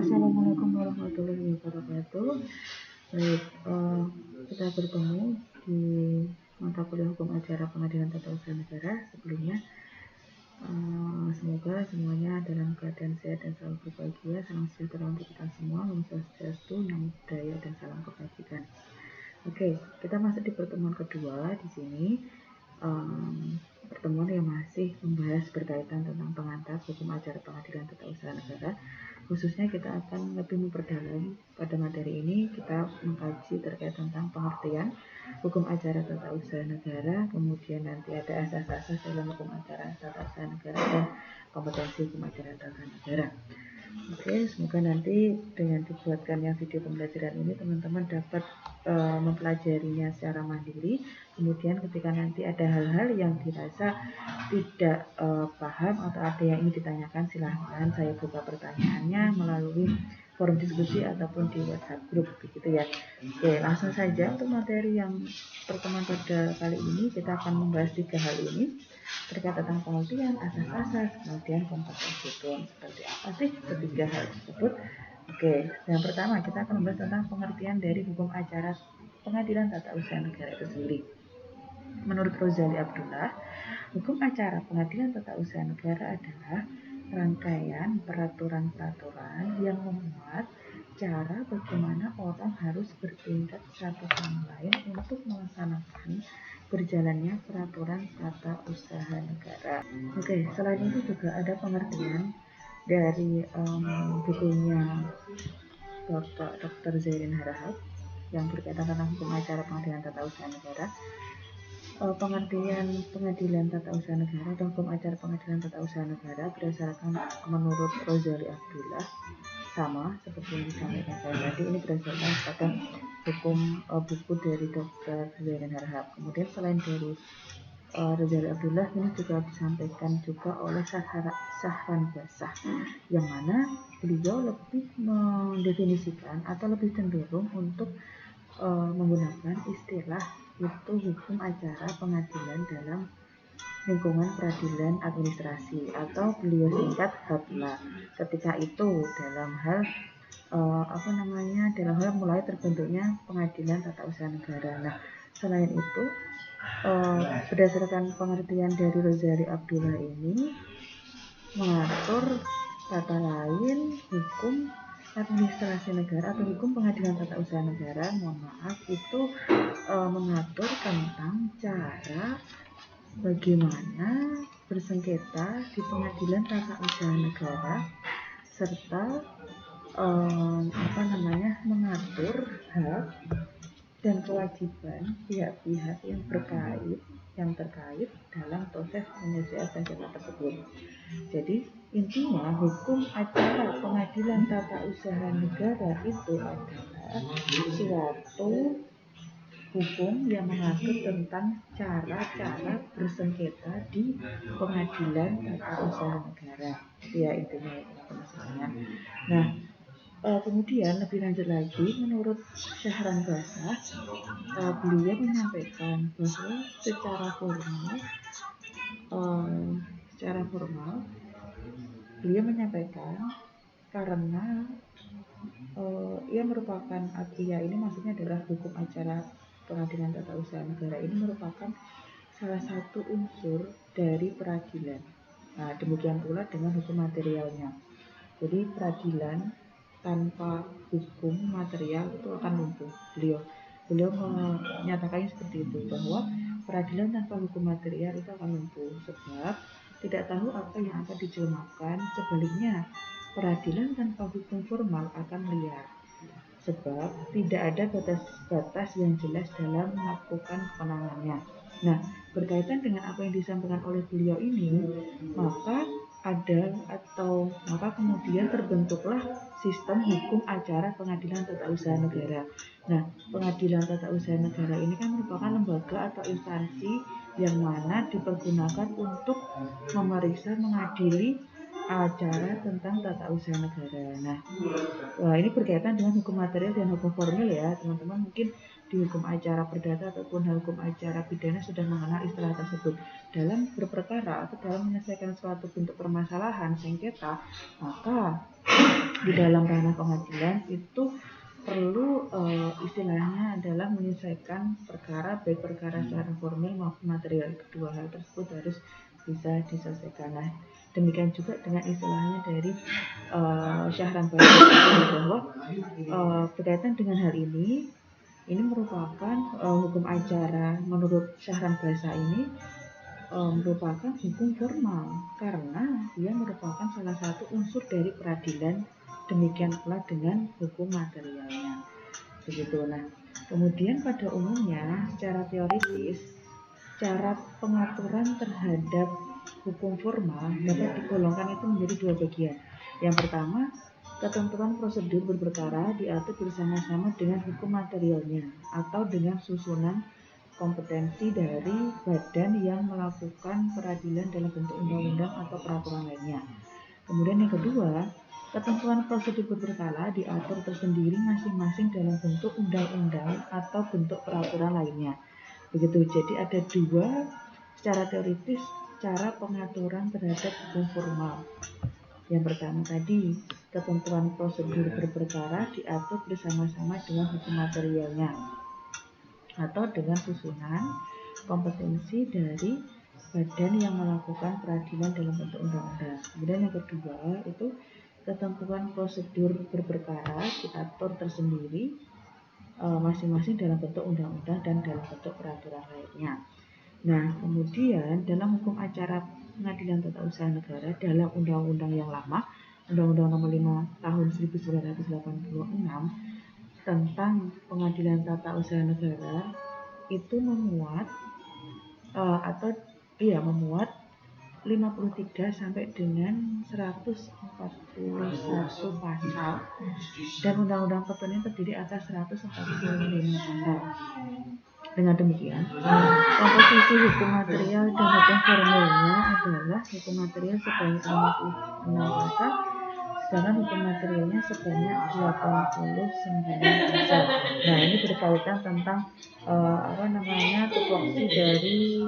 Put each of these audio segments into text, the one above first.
Assalamualaikum warahmatullahi wabarakatuh. Baik, kita bertemu di mata kuliah hukum acara pengadilan tata usaha negara. Sebelumnya, semoga semuanya dalam keadaan sehat dan selalu berbahagia. Salam sejahtera untuk kita semua. Om Swastiastu, Namo Buddhaya, dan salam kebajikan. Oke, kita masuk di pertemuan kedua di sini. Pertemuan yang masih membahas berkaitan tentang pengantar hukum acara pengadilan tata usaha negara. Khususnya kita akan lebih memperdalam pada materi ini. Kita mengkaji terkait tentang pengertian hukum acara tata usaha negara, kemudian nanti ada asas-asas dalam hukum acara tata usaha negara dan kompetensi hukum acara tata negara. Oke, semoga nanti dengan dibuatkannya video pembelajaran ini teman-teman dapat mempelajarinya secara mandiri. Kemudian ketika nanti ada hal-hal yang dirasa tidak paham atau ada yang ingin ditanyakan, silahkan saya buka pertanyaannya melalui forum diskusi ataupun di WhatsApp group, begitu ya. Oke, langsung saja untuk materi yang pertemuan pada kali ini kita akan membahas 3 hal ini terkait tentang pengertian, asas-asas, kemudian kompetensi hukum. Seperti apa sih ketiga hal tersebut? Oke, yang pertama kita akan membahas tentang pengertian dari hukum acara pengadilan tata usaha negara itu sendiri. Menurut Rozali Abdullah, hukum acara pengadilan tata usaha negara adalah rangkaian peraturan-peraturan yang memuat cara bagaimana orang harus bertindak satu sama lain untuk melaksanakan berjalannya peraturan tata usaha negara. Oke, selain itu juga ada pengertian dari bukunya Dr. Zairin Harahap yang berkaitan tentang hukum acara pengadilan tata usaha negara. Pengertian pengadilan tata usaha negara atau hukum acara pengadilan tata usaha negara berdasarkan menurut Rozali Abdullah sama seperti yang disampaikan saya tadi, ini berdasarkan pada buku dari Dr. Zairin Harahap. Kemudian selain dari Rozali Abdullah, ini juga disampaikan juga oleh Sahran Basah, yang mana beliau lebih mendefinisikan atau lebih cenderung untuk menggunakan istilah itu hukum acara pengadilan dalam lingkungan peradilan administrasi atau beliau singkat HAPLA. Ketika itu dalam hal dalam hal mulai terbentuknya pengadilan tata usaha negara. Nah, selain itu berdasarkan pengertian dari Rozali Abdullah ini mengatur kata lain hukum administrasi negara atau hukum pengadilan tata usaha negara, itu mengatur tentang cara bagaimana bersengketa di pengadilan tata usaha negara serta mengatur hak dan kewajiban pihak-pihak yang terkait dalam proses penyelesaian sengketa tersebut. Jadi intinya hukum acara pengadilan tata usaha negara itu adalah suatu hukum yang mengatur tentang cara-cara bersengketa di pengadilan tata usaha negara. Ya, intinya maksudnya. Nah, kemudian lebih lanjut lagi, menurut Sahran Basah, beliau menyampaikan bahwa secara formal beliau menyampaikan karena ia merupakan ini maksudnya adalah hukum acara pengadilan tata usaha negara ini merupakan salah satu unsur dari peradilan. Nah, demikian pula dengan hukum materialnya. Jadi peradilan tanpa hukum material itu akan lumpuh. Beliau menyatakannya seperti itu, bahwa peradilan tanpa hukum material itu akan lumpuh sebab tidak tahu apa yang akan dijelmakan. Sebaliknya, peradilan tanpa hukum formal akan liar sebab tidak ada batas-batas yang jelas dalam melakukan penanganannya. Nah, berkaitan dengan apa yang disampaikan oleh beliau ini, maka kemudian terbentuklah sistem hukum acara pengadilan tata usaha negara. Nah, pengadilan tata usaha negara ini kan merupakan lembaga atau instansi yang mana dipergunakan untuk memeriksa, mengadili acara tentang tata usaha negara. Nah, ini berkaitan dengan hukum material dan hukum formil ya, teman-teman. Mungkin di hukum acara perdata ataupun hukum acara pidana sudah mengenal istilah tersebut. Dalam berperkara atau dalam menyelesaikan suatu bentuk permasalahan sengketa, maka di dalam ranah pengadilan itu perlu istilahnya adalah menyelesaikan perkara, baik perkara secara formil maupun material. Kedua hal tersebut harus bisa diselesaikan. Nah, demikian juga dengan istilahnya dari Syahran Baisyah bahwa berkaitan dengan hal ini merupakan hukum acara menurut Syahran Baisyah ini merupakan hukum formal karena dia merupakan salah satu unsur dari peradilan, demikian pula dengan hukum materialnya. Begitu. Nah, kemudian pada umumnya secara teoritis cara pengaturan terhadap hukum formal dapat digolongkan itu menjadi dua bagian. Yang pertama, ketentuan prosedur berperkara diatur bersama-sama dengan hukum materialnya atau dengan susunan kompetensi dari badan yang melakukan peradilan dalam bentuk undang-undang atau peraturan lainnya. Kemudian yang kedua, ketentuan prosedur berperkara diatur tersendiri masing-masing dalam bentuk undang-undang atau bentuk peraturan lainnya. Begitu, jadi ada dua secara teoritis cara pengaturan terhadap hukum formal. Yang pertama tadi, ketentuan prosedur berperkara diatur bersama-sama dengan hukum materialnya atau dengan susunan kompetensi dari badan yang melakukan peradilan dalam bentuk undang-undang. Kemudian yang kedua itu ketentuan prosedur berperkara diatur tersendiri masing-masing dalam bentuk undang-undang dan dalam bentuk peraturan lainnya. Nah, kemudian dalam hukum acara pengadilan tata usaha negara dalam undang-undang yang lama, Undang-Undang Nomor 5 Tahun 1986 tentang pengadilan tata usaha negara itu memuat 53 sampai dengan 141 pasal dan undang-undang ketentuan terdiri atas 145 pasal. Dengan demikian, komposisi hukum material dan hukum formilnya adalah hukum material sebanyak 56 pasal, sedangkan hukum materialnya sebanyak 89 pasal. Nah, ini berkaitan tentang tupoksi dari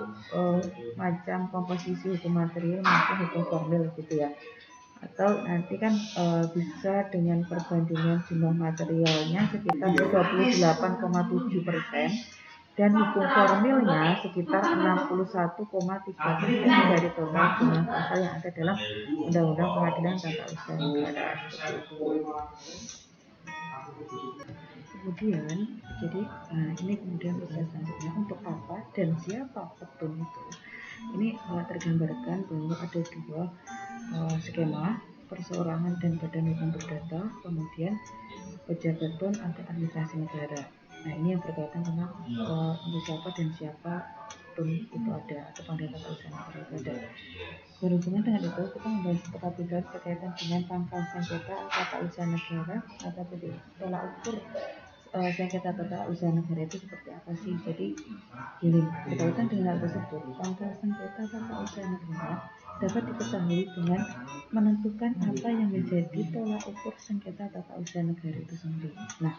macam komposisi hukum material maupun hukum formil gitu ya. Atau nanti kan bisa dengan perbandingan jumlah materialnya sekitar 28,7% dan hukum formilnya sekitar 61,3% dari total jumlah pasal yang ada dalam Undang-Undang Pengadilan Tata Usaha Negara. Kemudian, jadi ini kemudian proses selanjutnya untuk apa dan siapa petun itu. Ini tergambarkan bahwa ada dua skema, perseorangan dan badan hukum perdata, kemudian pejabat PON atau administrasi negara. Nah, ini yang berkaitan tentang untuk siapa dan siapa petun itu ada atau pengadilan tata usaha negara itu ada. Berhubungan dengan itu, kita membahas terlebih dahulu berkaitan dengan pangkal sengketa tata usaha negara atau tolak ukur sengketa tata usaha negara itu seperti apa sih? Jadi gini, berkaitan dengan hal tersebut, pangkal sengketa tata usaha negara dapat diketahui dengan menentukan apa yang menjadi tolak ukur sengketa tata usaha negara itu sendiri. Nah,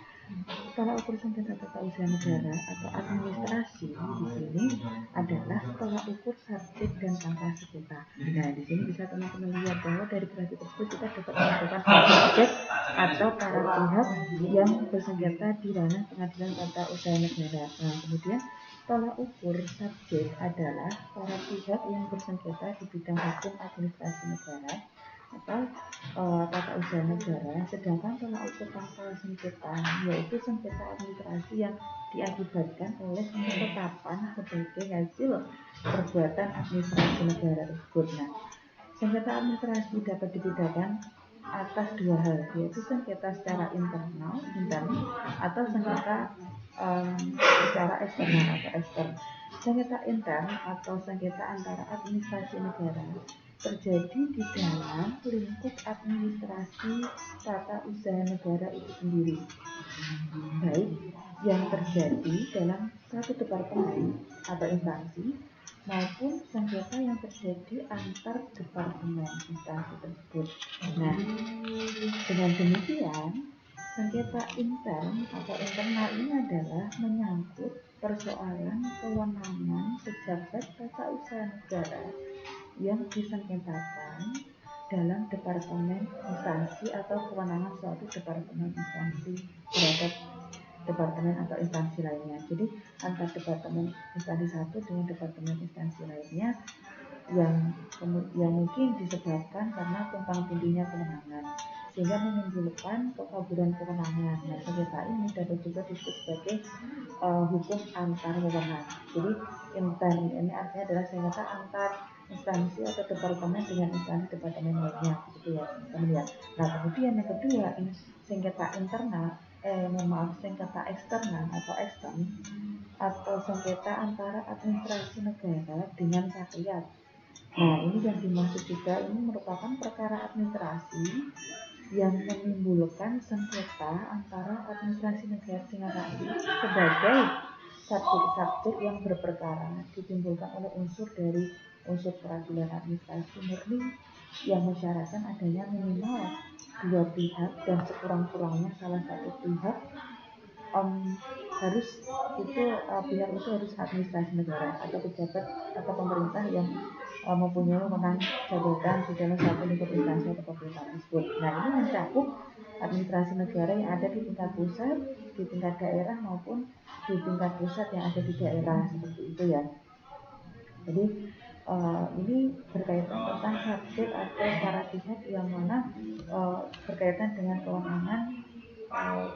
tolak ukur sengketa tata usaha negara atau administrasi di sini adalah tolak ukur subjek dan pangkal sengketa. Nah, di sini bisa teman-teman lihat bahwa dari grafik tersebut kita dapat menentukan subjek atau para pihak yang bersengketa di ranah pengadilan tata usaha negara. Nah, kemudian tolak ukur subjek adalah para pihak yang bersengketa di bidang hukum administrasi negara atau tata usaha negara, sedangkan tolak ukur pangkal sengketa yaitu sengketa administrasi yang diakibatkan oleh penetapan sebagai hasil perbuatan administrasi negara tersebut. Nah, sengketa administrasi dapat dibedakan atas dua hal, yaitu sengketa secara internal atau sengketa secara eksternal atau ekstern. Sengketa intern atau sengketa antara administrasi negara terjadi di dalam lingkup administrasi tata usaha negara itu sendiri, baik yang terjadi dalam satu departemen atau instansi maupun sengketa yang terjadi antar departemen instansi tersebut. Nah, dengan demikian sengketa intern atau internal ini adalah menyangkut persoalan kewenangan pejabat tata usaha negara yang disengketakan dalam departemen instansi atau kewenangan suatu departemen instansi terhadap departemen atau instansi lainnya. Jadi antar departemen instansi satu dengan departemen instansi lainnya yang mungkin disebabkan karena tumpang tindihnya kewenangan sehingga menimbulkan kekaburan kewenangan. Nah, sengketa ini dapat juga disebut sebagai hukum antar wewenang. Jadi intan ini artinya adalah sengketa antar instansi atau departemen dengan instansi departemen lainnya, gitu ya kemudian. Nah, kemudian yang kedua, sengketa internal, sengketa eksternal atau ekstern, atau sengketa antara administrasi negara dengan rakyat. Nah, ini yang dimaksud juga, ini merupakan perkara administrasi yang menimbulkan sengketa antara administrasi negara dengan rakyat sebagai subjek yang berperkara ditimbulkan oleh unsur peradilan administrasi murni yang mensyaratkan adanya minimal dua pihak dan sekurang-kurangnya salah satu pihak pihak itu harus administrasi negara atau pejabat atau pemerintah yang mempunyai wewenang jabatan di dalam satu lingkup instansi atau pemerintahan tersebut. Nah, ini mencakup administrasi negara yang ada di tingkat pusat, di tingkat daerah maupun di tingkat pusat yang ada di daerah, seperti itu ya. Jadi ini berkaitan tentang subjek atau para pihak yang mana berkaitan dengan kewenangan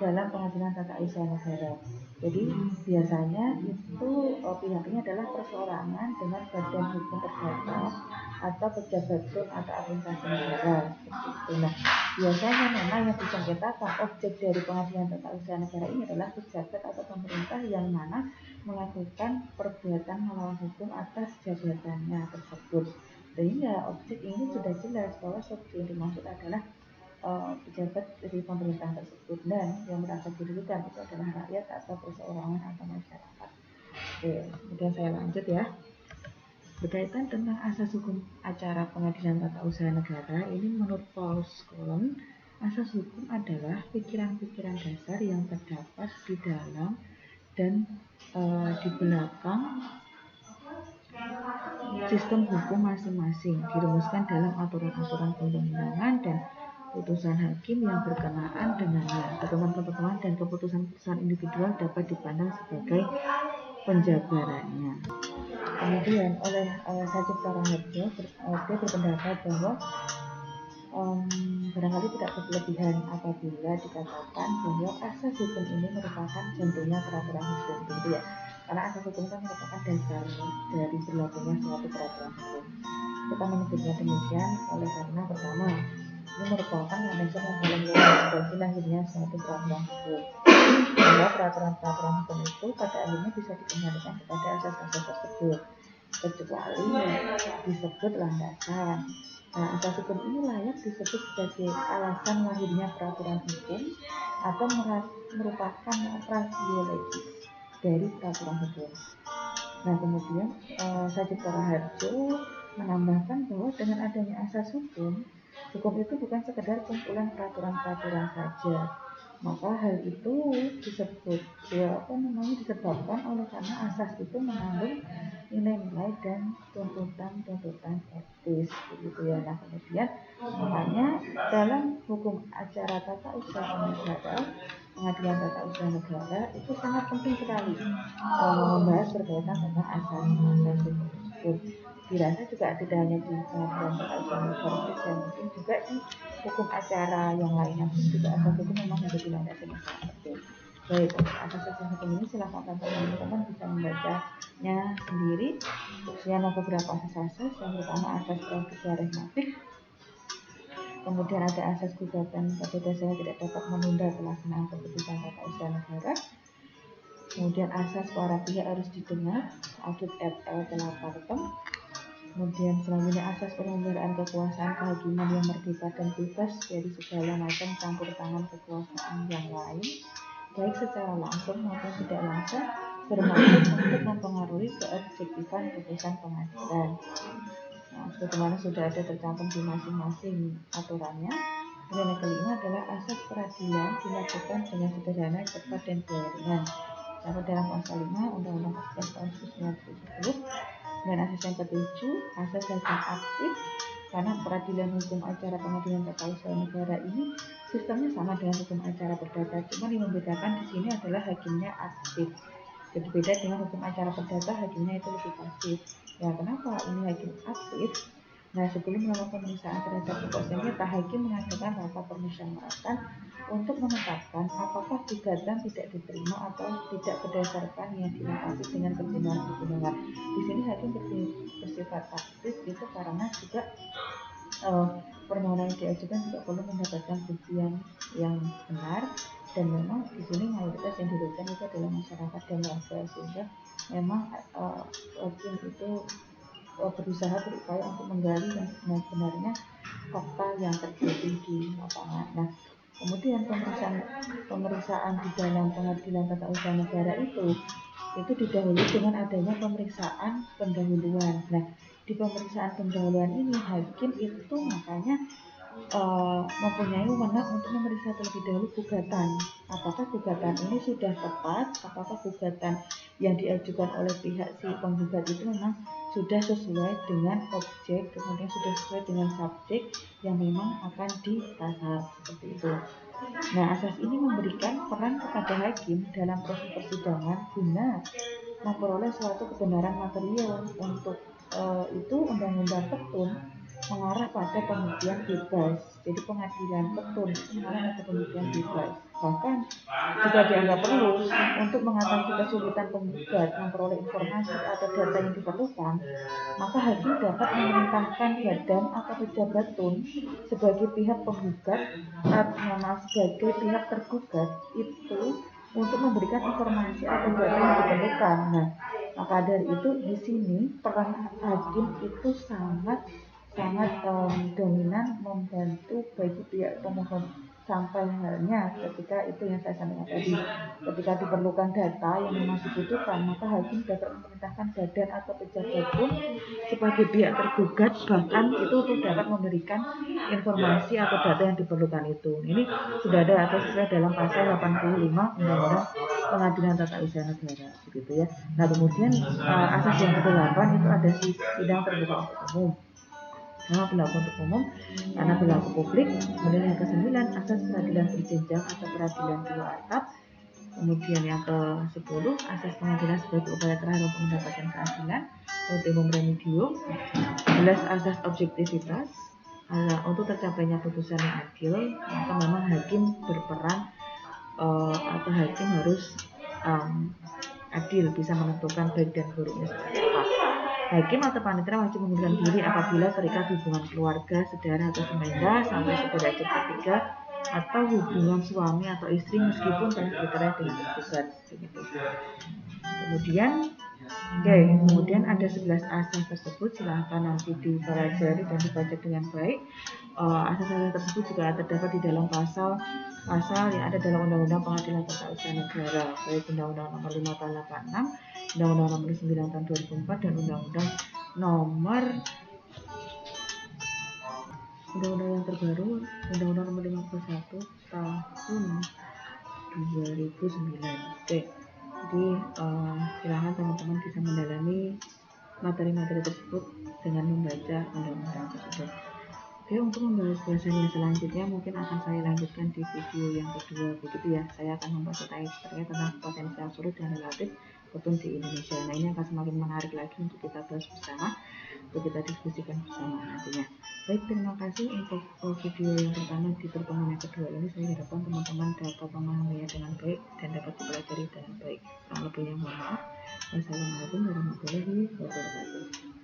dalam pengadilan tata usaha negara. Jadi biasanya itu pihaknya adalah perseorangan dengan badan hukum terdaftar atau pejabat hukum atau administrasi negara, seperti itu. Nah, biasanya memang yang disengketakan objek dari pengadilan tata usaha negara ini adalah pejabat atau pemerintah yang mana melakukan perbuatan melawan hukum atas jabatannya tersebut. Sehingga objek ini sudah jelas bahwa subjek yang dimaksud adalah pejabat dari pemerintah tersebut, dan yang merasa dirugikan itu adalah rakyat atau perseorangan atau masyarakat. Oke, kemudian saya lanjut ya. Berkaitan tentang asas hukum acara pengadilan tata usaha negara, ini menurut Paul Scholen, asas hukum adalah pikiran-pikiran dasar yang terdapat di dalam dan di belakang sistem hukum masing-masing, dirumuskan dalam aturan-aturan perundang-undangan dan putusan hakim yang berkenaan dengannya. Ketentuan-ketentuan dan keputusan-keputusan individual dapat dipandang sebagai penjabarannya. Kemudian oleh Sajib Raharjo, dia berpendapat bahwa barangkali tidak berlebihan apabila dikatakan bahwa asas hukum ini merupakan contohnya peraturan hukum, gitu ya. Karena asas hukum kan merupakan dasar dari berlakunya suatu peraturan hukum. Kita menyebutnya demikian karena pertama, ini merupakan landasan yang paling luas bagi lahirnya suatu peraturan hukum. Bahwa peraturan-peraturan hukum itu pada akhirnya bisa dikembalikan kepada asas-asas tersebut, kecuali disebut landasan. Nah, asas hukum ini layak disebut sebagai alasan lahirnya peraturan hukum atau merupakan rasiologis dari peraturan hukum. Nah, kemudian Sajib Raharjo menambahkan bahwa dengan adanya asas hukum itu bukan sekedar kumpulan peraturan-peraturan saja. Maka hal itu disebabkan oleh karena asas itu mengandung nilai-nilai dan tuntutan-tuntutan etis, begitu ya. Nah, kemudian makanya dalam hukum acara tata usaha negara, pengadilan tata usaha negara itu sangat penting sekali membahas berkaitan tentang asas-asas hukum tersebut. Dirasa juga tidak hanya di pengadilan tata usaha negara saja, mungkin juga di hukum acara yang lainnya juga asas hukum memang menjadi landasan yang sangat penting. Baik, asas-asas hukum ini silakan teman-teman bisa membacanya sendiri. Kemudian beberapa asas-asas, yang pertama asas praduga rehmatik. Kemudian ada asas gugatan pada dasarnya tidak dapat menunda pelaksanaan keputusan tata usaha negara. Kemudian asas para pihak harus didengar, audit et altera partem. Kemudian selanjutnya asas penyelenggaraan kekuasaan kehakiman yang merdeka dan bebas dari segala macam campur tangan kekuasaan yang lain, baik secara langsung maupun tidak langsung, bermaksud untuk mempengaruhi keobjektifan putusan pengadilan. Nah, sebagaimana sudah ada tercantum di masing-masing aturannya. Dan yang kelima adalah asas peradilan dilakukan dengan sederhana, cepat, dan berringan. Lalu dalam pasal 5 Undang-Undang 14 tahun 1970. Dan asas yang ketujuh, asas hakim aktif karena peradilan hukum acara pengadilan tata usaha negara ini sistemnya sama dengan hukum acara perdata, cuma yang membedakan di sini adalah hakimnya aktif. Jadi beda dengan hukum acara perdata, hakimnya itu lebih pasif. Ya, kenapa ini hakim aktif? Nah, sebelum melakukan pemeriksaan terhadap pokok sengketa, hakim mengadakan rapat permusyawaratan untuk menetapkan apakah gugatan tidak diterima atau tidak berdasarkan yang dilengkapi dengan pertimbangan-pertimbangan. Di sini hakim bersifat aktif itu karena juga permohonan yang diajukan juga perlu mendapatkan bukti yang benar, dan memang di sini mayoritas yang dirugikan itu adalah masyarakat dan warga, sehingga memang hakim itu berusaha berupaya untuk menggali yang sebenarnya fakta yang terjadi di lapangan. Nah, kemudian pemeriksaan di dalam pengadilan tata usaha negara itu didahului dengan adanya pemeriksaan pendahuluan. Nah, di pemeriksaan pendahuluan ini hakim itu makanya mempunyai wewenang untuk memeriksa terlebih dahulu gugatan. Apakah gugatan ini sudah tepat? Apakah gugatan yang diajukan oleh pihak si penggugat itu memang sudah sesuai dengan objek, kemudian sudah sesuai dengan subjek yang memang akan ditasar, seperti itu. Nah, asas ini memberikan peran kepada hakim dalam proses persidangan guna memperoleh suatu kebenaran material. Untuk itu undang-undang petun mengarah pada pembuktian bebas. Jadi pengadilan petun mengarah pada pembuktian bebas. Bahkan jika dianggap perlu untuk mengatasi kesulitan penggugat memperoleh informasi atau data yang diperlukan, maka hakim dapat memerintahkan badan atau pejabat tun sebagai pihak penggugat atau sebagai pihak tergugat itu untuk memberikan informasi atau data yang diperlukan. Nah, maka dari itu di sini peran hakim itu sangat dominan membantu bagi pihak pemohon, sampai halnya ketika itu yang saya sampaikan tadi, ketika diperlukan data yang memang dibutuhkan, maka hakim dapat memerintahkan badan atau pejabat pun sebagai pihak tergugat, bahkan itu untuk dapat memberikan informasi atau data yang diperlukan itu. Ini sudah ada atau sesuai dalam pasal 85 Undang-Undang Pengadilan Tata Usaha Negara, begitu ya. Nah, kemudian asas yang ke-8 itu ada sidang terbuka untuk umum. Karena berlaku untuk umum, karena berlaku publik. Kemudian yang ke-9 asas peradilan berjenjang atau peradilan dua atap. Kemudian yang ke-10 asas pengadilan sebagai upaya terakhir untuk mendapatkan keadilan, ultimum remedium. 11 asas objektivitas. Untuk tercapainya putusan yang adil, maka memang hakim berperan atau hakim harus adil, bisa menentukan baik dan buruknya seperti apa. Hakim atau panitera wajib mengundurkan diri apabila terikat hubungan keluarga, saudara atau semenda sampai sederajat ketiga, atau hubungan suami atau istri meskipun telah bercerai dengan tergugat, begitu. Kemudian ada 11 asas tersebut, silahkan nanti dipelajari dan dibaca dengan baik. Asas-asas tersebut juga terdapat di dalam pasal yang ada dalam Undang-Undang Pengadilan Tata Usaha Negara, baik Undang-Undang Nomor 5 Tahun 86, Undang-Undang Nomor 9 Tahun 2004, dan Undang-Undang yang terbaru, Undang-Undang Nomor 51 Tahun 2009. Jadi silahkan teman-teman bisa mendalami materi-materi tersebut dengan membaca undang-undang tersebut. Untuk membahas bahasannya selanjutnya mungkin akan saya lanjutkan di video yang kedua, begitu ya. Saya akan membahas terkait tentang potensi absolut dan relatif petun di Indonesia. Nah, ini akan semakin menarik lagi untuk kita bahas bersama, untuk kita diskusikan bersama nantinya. Baik, terima kasih untuk video yang pertama di pertemuan yang kedua ini. Saya harapkan teman-teman dapat memahaminya dengan baik dan dapat dipelajari dengan baik. Kurang lebihnya mohon maaf. Wassalamualaikum warahmatullahi wabarakatuh.